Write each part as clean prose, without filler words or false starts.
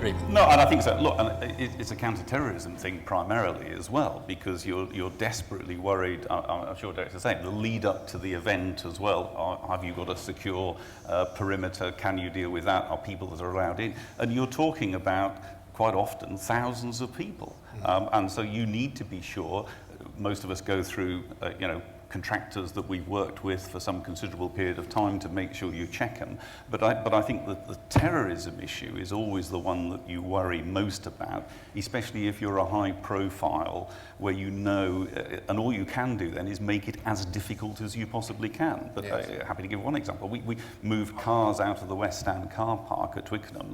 agreement. No, and I think so. Look, and it's a counter-terrorism thing primarily as well, because you're desperately worried. I'm sure Derek's saying the lead up to the event as well. Have you got a secure perimeter? Can you deal with that? Are people that are allowed in? And you're talking about quite often thousands of people, and so you need to be sure. Most of us go through, contractors that we've worked with for some considerable period of time to make sure you check them. But I think that the terrorism issue is always the one that you worry most about, especially if you're a high profile where and all you can do then is make it as difficult as you possibly can. But yes. Happy to give one example. We moved cars out of the West Stand car park at Twickenham.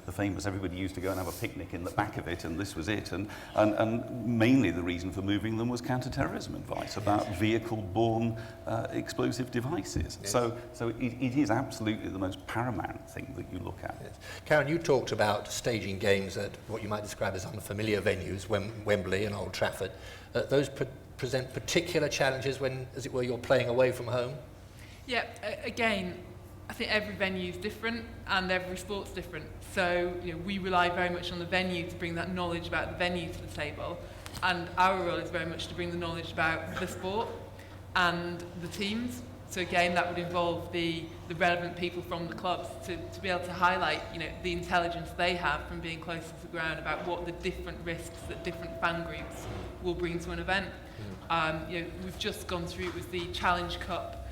The famous, everybody used to go and have a picnic in the back of it, and this was it. And mainly the reason for moving them was counter-terrorism advice about vehicle-borne explosive devices. Yes. So it is absolutely the most paramount thing that you look at. Yes. Karen, you talked about staging games at what you might describe as unfamiliar venues, Wembley and Old Trafford. Those present particular challenges when, as it were, you're playing away from home? Yeah, again, I think every venue is different and every sport's different. So we rely very much on the venue to bring that knowledge about the venue to the table. And our role is very much to bring the knowledge about the sport and the teams. So again, that would involve the relevant people from the clubs to be able to highlight, the intelligence they have from being close to the ground about what the different risks that different fan groups will bring to an event. We've just gone through, it was the Challenge Cup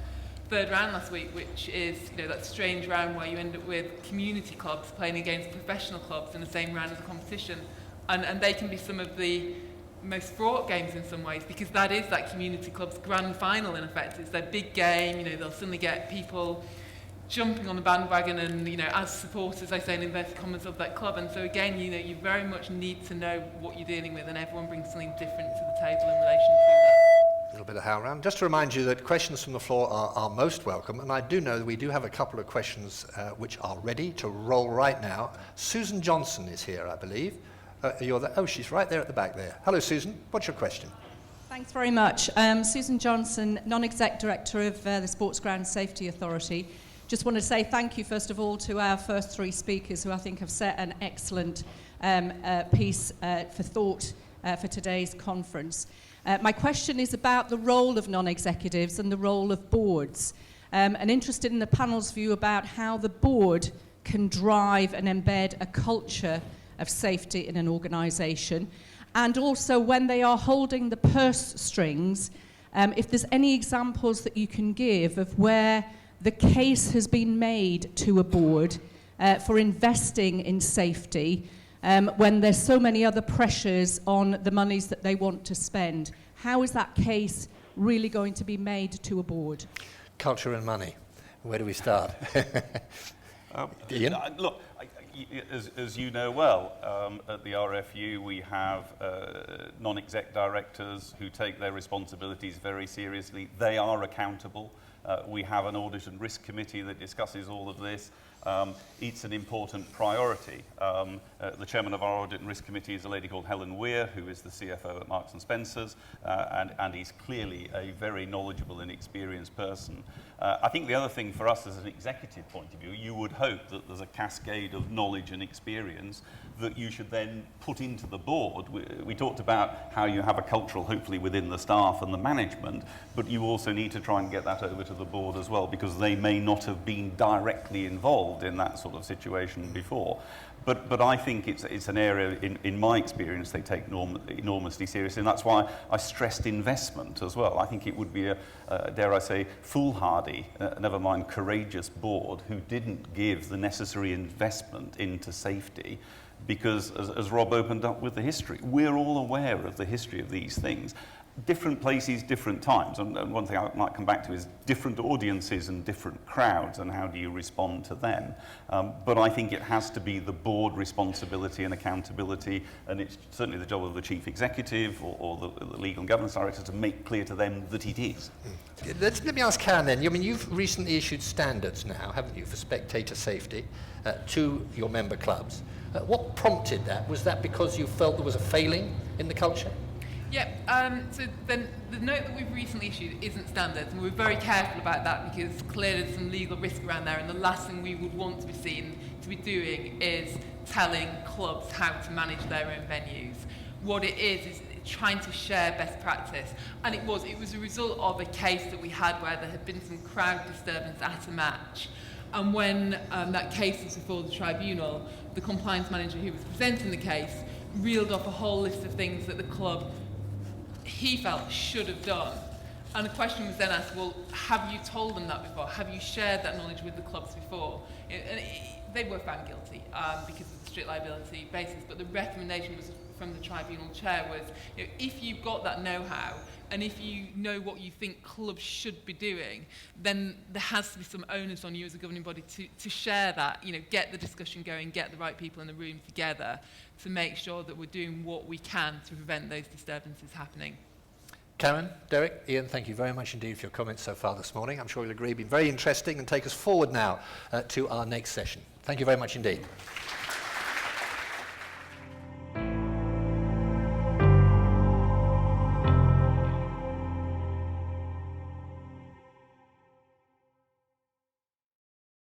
third round last week, which is that strange round where you end up with community clubs playing against professional clubs in the same round as a competition, and they can be some of the most fraught games in some ways, because that is that community club's grand final in effect. It's their big game. They'll suddenly get people jumping on the bandwagon and as supporters, I say in inverted commas, of that club. And so again, you very much need to know what you're dealing with, and everyone brings something different to the table in relation to that. A little bit of how round. Just to remind you that questions from the floor are most welcome, and I do know that we do have a couple of questions which are ready to roll right now. Susan Johnson is here, I believe. She's right there at the back there. Hello, Susan. What's your question? Thanks very much. Susan Johnson, Non-Exec Director of the Sports Ground Safety Authority. Just want to say thank you, first of all, to our first three speakers, who I think have set an excellent piece for thought for today's conference. My question is about the role of non-executives and the role of boards, and interested in the panel's view about how the board can drive and embed a culture of safety in an organisation, and also when they are holding the purse strings, if there's any examples that you can give of where the case has been made to a board for investing in safety when there's so many other pressures on the monies that they want to spend. How is that case really going to be made to a board? Culture and money. Where do we start? Ian? Look, as you know well, at the RFU we have non-exec directors who take their responsibilities very seriously. They are accountable. We have an audit and risk committee that discusses all of this. It's an important priority. The chairman of our audit and risk committee is a lady called Helen Weir, who is the CFO at Marks & Spencer's, and he's clearly a very knowledgeable and experienced person. I think the other thing for us as an executive point of view, you would hope that there's a cascade of knowledge and experience that you should then put into the board. We talked about how you have a cultural, hopefully, within the staff and the management, but you also need to try and get that over to the board as well, because they may not have been directly involved in that sort of situation before. But I think it's an area, in my experience, they take enormously seriously, and that's why I stressed investment as well. I think it would be dare I say, foolhardy, never mind courageous board who didn't give the necessary investment into safety, because as Rob opened up with the history, we're all aware of the history of these things. Different places, different times, and one thing I might come back to is different audiences and different crowds, and how do you respond to them. But I think it has to be the board responsibility and accountability, and it's certainly the job of the chief executive or the legal and governance director to make clear to them that it is. Let me ask Karen then. I mean, you've recently issued standards now, haven't you, for spectator safety to your member clubs. What prompted that? Was that because you felt there was a failing in the culture? So then the note that we've recently issued isn't standard, and we're very careful about that because clearly there's some legal risk around there, and the last thing we would want to be seen to be doing is telling clubs how to manage their own venues. What it is trying to share best practice, and it was a result of a case that we had where there had been some crowd disturbance at a match. And when that case was before the tribunal, the compliance manager who was presenting the case reeled off a whole list of things that the club, he felt, should have done. And the question was then asked, well, have you told them that before? Have you shared that knowledge with the clubs before? They were found guilty because of the strict liability basis, but the recommendation was from the tribunal chair was, if you've got that know-how, and if you know what you think clubs should be doing, then there has to be some onus on you as a governing body to share that, get the discussion going, get the right people in the room together to make sure that we're doing what we can to prevent those disturbances happening. Karen, Derek, Ian, thank you very much indeed for your comments so far this morning. I'm sure you'll agree, been very interesting and take us forward now to our next session. Thank you very much indeed.